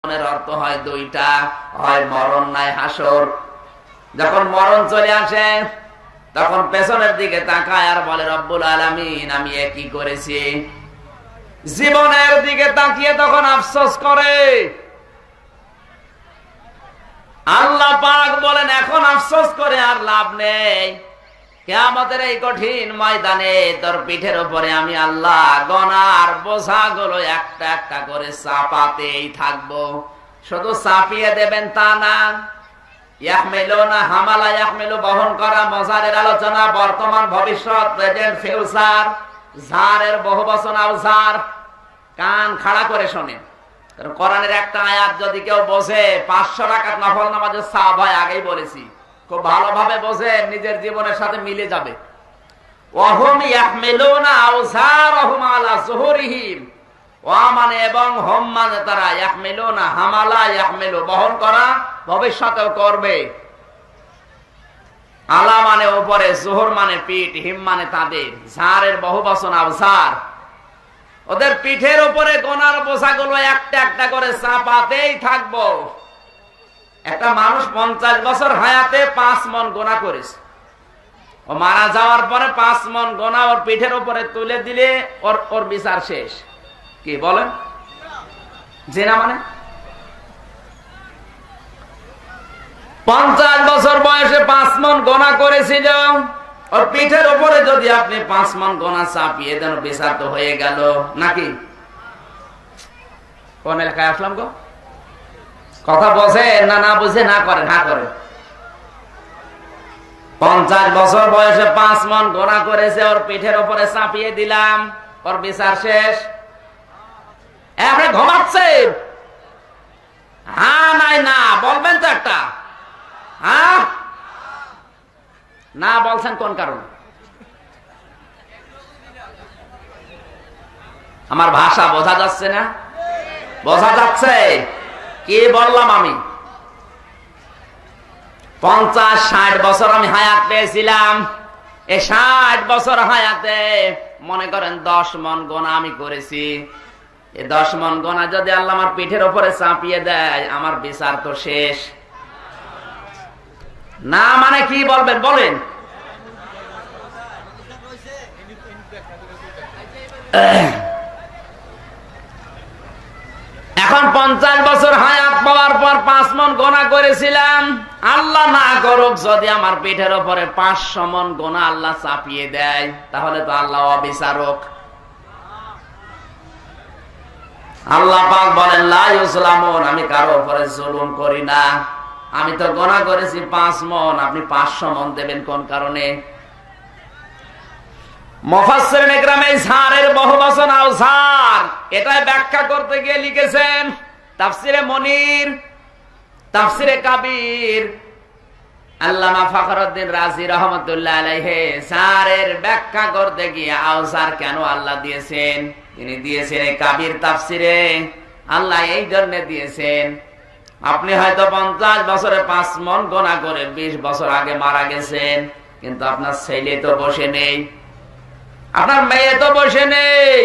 জীবনের অর্থ হয় দুইটা, হয় মরণ নাই হাসর। যখন মরণ চলে আসে তখন পেছনের দিকে তাকায় আর বলে রব্বুল আলামিন আমি কি করেছি। জীবনের দিকে তাকিয়ে তখন আফসোস করে। আল্লাহ পাক বলেন এখন আফসোস করে আর লাভ নেই, কিয়ামতের এই কঠিন ময়দানে তোর পিঠের উপরে আমি আল্লাহ গনার বোঝাগুলো একটা একটা করে চাপাতেই থাকবো। শুধু চাপিয়ে দেবেন তা না, ইয়াহমিলুনা হামালা ইয়াহমিলু বহন করা, মজারের আলোচনা, বর্তমান ভবিষ্যৎ প্রেজেন্ট ফিউচার, জারের বহুবচন আউজার। কান খাড়া করে শোনেন, কারণ কোরআনের একটা আয়াত যদি কেউ বোঝে 500 রাকাত নফল নামাজের সওয়াব হয়, আগেই বলেছি, খুব ভালোভাবে বোঝে নিজের জীবনের সাথে মিলে যাবে। ওয়াহুম ইয়াহমিলুনা আউজারহুম আলা যুহুরিহিম, ওয়া মানে এবং হুম মানে তারা, ইয়াহমিলুনা হামালা ইয়াহমিলু বহন করা, ভবিষ্যতেও করবে। আলা মানে উপরে, যুহুর মানে পিঠ, হিম মানে তাদের, জারের বহুবচন আউজার। ওদের পিঠের উপরে গোনার বোঝাগুলো একটা একটা করে চাপাতেই থাকবো। একটা মানুষ 50 বছর হায়াতে 5 মন গোনা করেছে, ও মারা যাওয়ার পরে 5 মন গোনা ওর পিঠের উপরে তুলে দিলে ওর বিচার শেষ। কি বলেন? জিনা মানে 50 বছর বয়সে 5 মন গোনা করেছিল, ওর পিঠের উপরে যদি আপনি 5 মন গোনা চাপিয়ে দেন, বিচার তো হয়ে গেল নাকি? কোন এলাকায় আসলাম গো? কথা বোঝে না? না বুঝে না করে, না করে। 50 বছর বয়সে 5 মন গোনা করেছে, ওর পিঠের উপরে চাপিয়ে দিলাম, ওর বিচার শেষ। আপনি ঘুমাচ্ছেন? হ্যাঁ নাই না বলবেন তো একটা। হ্যাঁ না বলছেন কোন কারণ? আমার ভাষা বোঝা যাচ্ছে না? বোঝা যাচ্ছে? কি বললাম আমি? 50-60 বছর আমি হায়াত পেয়েছিলাম। এই 60 বছর হায়াতে মনে করেন 10 মন গোনা আমি করেছি। এই 10 মন গোনা যদি আল্লাহ আমার পিঠের উপরে চাপিয়ে দেয়, আমার বিচার তো শেষ। না মানে কি বলবেন বলেন? এখন 50 বছর হায়াত পাওয়ার পর 5 মন গোনা করেছিলাম, আল্লাহ না করুক যদি আমার পিঠের উপরে 500 মন গোনা আল্লাহ চাপিয়ে দেয়, তাহলে তো আল্লাহ অবিচারক। আল্লাহ পাক বলেন লা ইউজলামুন, আমি কারো উপরে জুলুম করি না। আমি তো গোনা করেছি 5 মন, আপনি 500 মন দেবেন কোন কারণে? মুফাসসিরিন ইকরামে জারের বহুবচন আউজার, এটাই ব্যাখ্যা করতে গিয়ে লিখেছেন তাফসিরে মনির, তাফসিরে কাবীর, আল্লামা ফখরুদ্দিন রাজি রহমাতুল্লাহ আলাইহি জারের ব্যাখ্যা করতে গিয়ে আউজার কেন আল্লাহ দিয়েছেন, তিনি দিয়েছেন এই কাবীর তাফসিরে। আল্লাহ এই জন্য দিয়েছেন, আপনি হয়তো 50 বছরে 5 মন গোনা করে 20 বছর আগে মারা গেছেন, কিন্তু আপনার ছেলে তো বসে নেই, আপনার মেয়ে তো বসে নেই,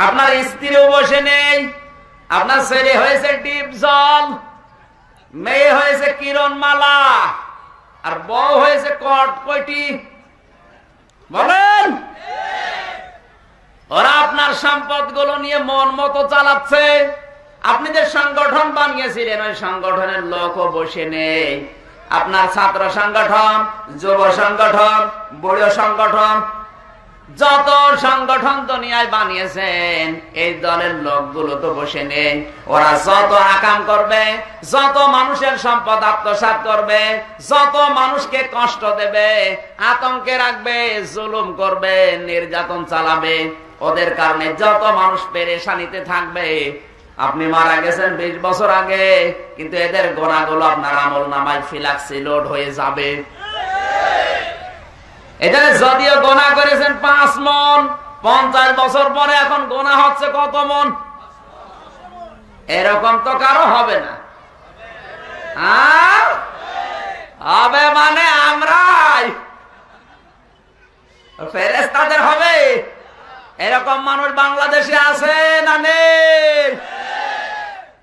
আপনার স্ত্রীও বসে নেই। আপনার ছেলে হয়েছে ডিপ জল, মেয়ে হয়েছে কিরণমালা, আর বউ হয়েছে কটকটি। বলেন, ওরা আপনার সম্পদ গুলো নিয়ে মন মতো চালাচ্ছে। আপনি যে সংগঠন বানিয়েছিলেন, ওই সংগঠনের লোকও বসে নেই। আপনার ছাত্র সংগঠন, যুব সংগঠন, বুড়ো সংগঠন, যত সংগঠন দুনিয়ায় বানিয়েছেন, এই দলের লোকগুলো তো বসে নেই। ওরা যত আকাম করবে, যত মানুষের সম্পদ আত্মসাৎ করবে, যত মানুষকে কষ্ট দেবে, আতঙ্কে রাখবে, জুলুম করবে, নির্যাতন চালাবে, ওদের কারণে যত মানুষ পেরেশানিতে থাকবে। আপনি মারা গেছেন 20 বছর আগে, কিন্তু এদের গোনাগুলো আপনার আমল নামায় ফিলাক্সি লোড হয়ে যাবে। এখানে যদিও গোনা করেছেন 5 মন, 50 বছর পরে এখন গোনা হচ্ছে কত মন? এরকম তো কারো হবে না। হবে মানে আমরাই, ফেরেশতাদের হবে। এরকম মানুষ বাংলাদেশে আছে না নেই?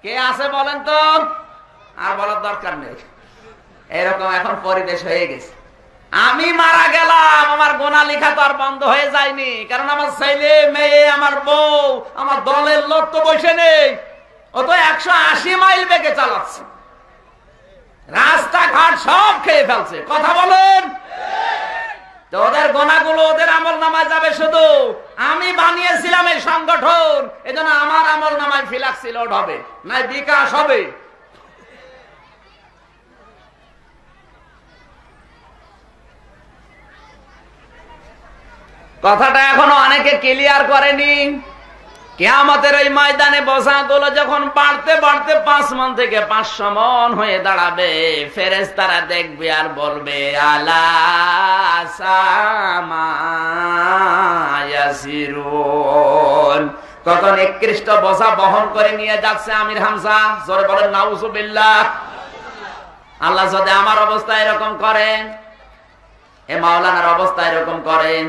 কে আছে বলেন তো? আর বলার দরকার নেই। এরকম এখন পরিবেশ হয়ে গেছে। আমি মারা গেলাম, আমার গোনা লেখা তো আর বন্ধ হয়ে যায়নি, কারণ আমার ছেলে মেয়ে, আমার বউ, আমার দলের লোক তো বসে নেই, ও তো 180 মাইল বেগে চালাচ্ছে, রাস্তাঘাট সব খেয়ে ফেলছে। কথা বলেন, তো ওদের গোনাগুলো ওদের আমল নামায় যাবে শুধু। আমি বানিয়েছিলাম এই সংগঠন, এজন্য আমার আমল নামায় ফিলাক্স লোড হবে, না বিকাশ হবে। কথাটা এখনো অনেকে ক্লিয়ার করেনি। কিয়ামতের ওই ময়দানে বোঝাগুলো যখন বাড়তে বাড়তে 5 মণ থেকে 500 মণ হয়ে দাঁড়াবে, ফেরেশতারা দেখবে আর বলবে আলা সামা ইয়াসিরুন। তখন 61টা বোঝা বহন করে নিয়ে যাচ্ছে আমির হামজা। জোরে বলেন নাউজুবিল্লাহ। আল্লাহ যদি আমার অবস্থা এরকম করেন, এ মাওলানার অবস্থা এরকম করেন,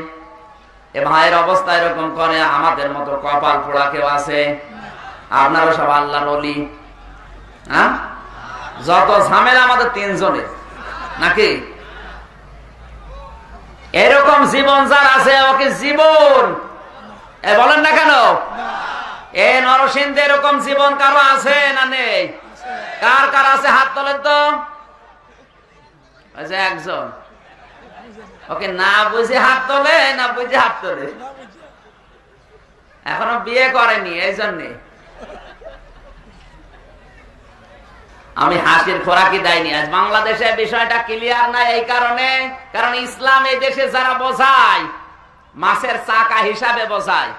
এ ভাইয়ের অবস্থা এরকম করে, আমাদের মতো কপাল পোড়া কেউ আছে? আপনারা সব আল্লাহর ওলি। হ্যাঁ, যত ঝামেলা আমাদের 3 জনের নাকি? এরকম জীবন যার আছে, ওকে জীবন বলেন না কেন? এ নরসিংদে এরকম জীবন কারো আছে না নেই? কার কার আছে হাত তোলেন তো। একজন। ওকে না বুঝে হাত তোলে, না বুঝে হাত তোলে, এখনো বিয়ে করেনি, এই জন্যে আমি হাসির খোরাকি দেয়নি। আজ বাংলাদেশে বিষয়টা ক্লিয়ার নাই এই কারণে, কারণ ইসলাম এই দেশে যারা বোঝায় মাছের চাকা হিসাবে বোঝায়।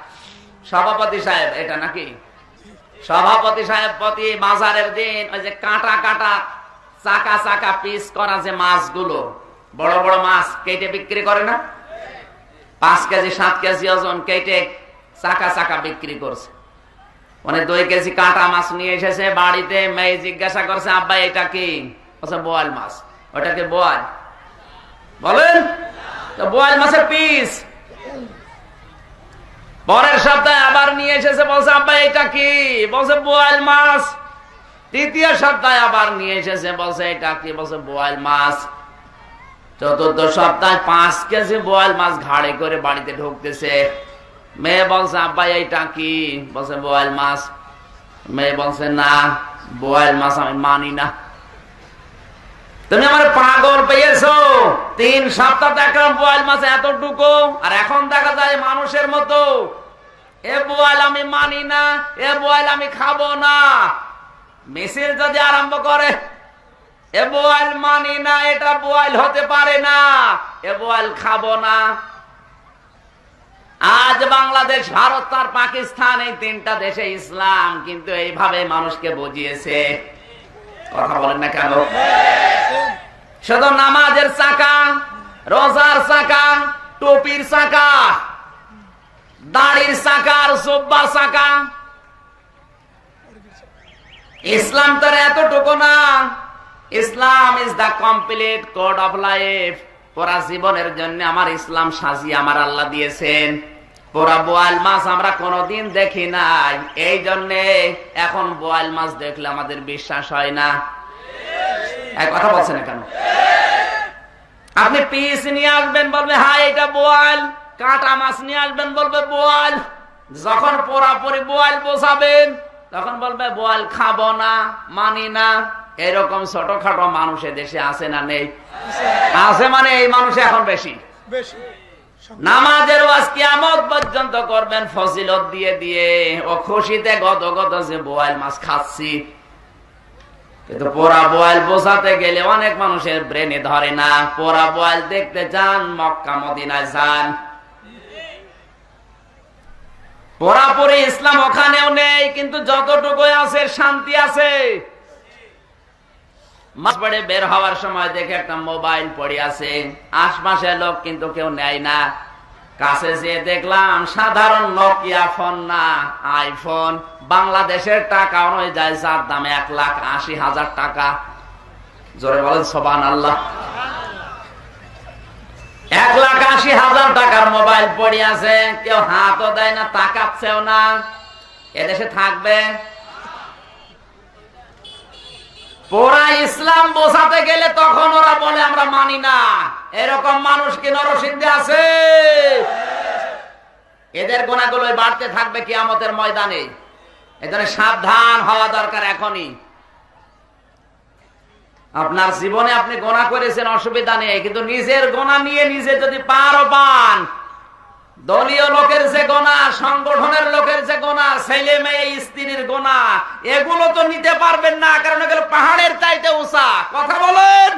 সভাপতি সাহেব এটা নাকি? সভাপতি সাহেব প্রতি বাজারের দিন ওই যে কাটা কাটা চাকা চাকা পিস করা যে মাছগুলো, বড় বড় মাছ কেটে বিক্রি করে না? 5 কেজি 7 কেজি ওজন কেটে চাকা চাকা বিক্রি করছে। মানে 2 কেজি কাঁটা মাছ নিয়ে এসেছে বাড়িতে। মেয়ে জিজ্ঞাসা করছে, আব্বা এটা কি? বলছে বোয়াল মাছ। ওটাকে বোয়াল বলেন? তো বোয়াল মাছের পিস। পরের সপ্তাহে আবার নিয়ে এসেছে, বলছে আব্বা এটা কি? বলছে বোয়াল মাছ। 3য় সপ্তাহে আবার নিয়ে এসেছে, বলছে এটা কি? বলছে বোয়াল মাছ। 4র্থ সপ্তাহে 5 কেজি বোয়াল মাছ ঘাড়ে করে বাড়িতে ঢুকতেছে। মেয়ে বলছে আব্বা এইটা কি? বলছে বোয়াল মাছ। মেয়ে বলছে না, বোয়াল মাছ আমি মানি না। তুমি আমার পাগল পেয়েছো? 3 সপ্তাহ দেখলাম বোয়াল মাছ এতটুকু, আর এখন দেখা যায় মানুষের মতো। এ বোয়াল আমি মানি না, এ বোয়াল আমি খাবো না। মিছিল যদি আরম্ভ করে, এ বোয়াল মানি না, এটা বোয়াল হতে পারে না, এ বোয়াল খাবো না। আজ বাংলাদেশ, ভারত আর পাকিস্তান, এই 3টা দেশে ইসলাম কিন্তু এইভাবে মানুষকে বুঝিয়েছে। কথা বলেন না কেন? শুধু নামাজের চাকা, রোজার চাকা, টুপির চাকা, দাড়ির চাকা আর জুব্বার চাকা। ইসলাম তো এতটুকু না। Islam is the complete code of life. পুরা জীবনের জন্য আমার ইসলাম সাজিয়ে আমার আল্লাহ দিয়েছেন। পুরা বোয়াল মাছ আমরা কোনোদিন দেখি নাই, এই জন্য এখন বোয়াল মাছ দেখলে আমাদের বিশ্বাস হয় না। এক কথা বলছেন না কেন? আপনি পিস নিয়ে আসবেন, বলবে হ্যাঁ এটা বোয়াল। কাঁটা মাছ নিয়ে আসবেন, বলবে বোয়াল। যখন পুরাপুরি বোয়াল বোঝাবেন, তখন বলবে বোয়াল খাবো না, মানি না। এরকম ছোটখাটো মানুষ দেশে আছে না নেই? আছে। মানে এই মানুষ এখন বেশি। নামাজের ওয়াজ কিয়ামত পর্যন্ত করবেন ফজিলত দিয়ে দিয়ে, ও খুশিতে গদ গদ যে বোয়াল মাছ খাচ্ছি। কিন্তু পোড়া বোয়াল বোঝাতে গেলে অনেক মানুষের ব্রেনে ধরে না। পোড়া বোয়াল দেখতে যান, মক্কা মদিনায় যান। পুরাপুরি ইসলাম ওখানেও নেই, কিন্তু যতটুকু আছে শান্তি আছে। মাস পড়ে বের হওয়ার সময় দেখে একটা মোবাইল পড়ে আছে, আশপাশের লোক কিন্তু কেউ নেয় না। কাছে যেয়ে দেখলাম সাধারণ নোকিয়া ফোন না, আইফোন। বাংলাদেশের টাকা অনুযায়ী যার দাম 1,80,000 টাকা। জোরে বলেন সুবহানাল্লাহ। 1,80,000 টাকার মোবাইল পড়ে আছে, কেউ হাতও দেয় না, তাকাচ্ছেও না। এদেশে থাকবে? পুরা ইসলাম বোঝাতে গেলে তখন ওরা বলে আমরা মানি না। এরকম মানুষ কি নরসিংদে আছে? এদের গুনাহগুলো বাড়তে থাকবে কিয়ামতের ময়দানে। এজন্য সাবধান হওয়া দরকার এখনই। আপনার জীবনে আপনি গুনাহ করেছেন, অসুবিধা নেই, কিন্তু নিজের গুনাহ নিয়ে নিজে যদি পান, দলীয় লোকের যে গুনাহ, সংগঠনের লোকের যে গুনাহ, ছেলে মেয়ে স্ত্রীর গুনাহ, এগুলো তো নিতে পারবেন না, কারণ এগুলো পাহাড়ের চাইতে উঁচা। কথা বলেন।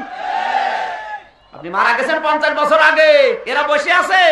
আপনি মারা গেছেন 50 বছর আগে, এরা বসে আছে।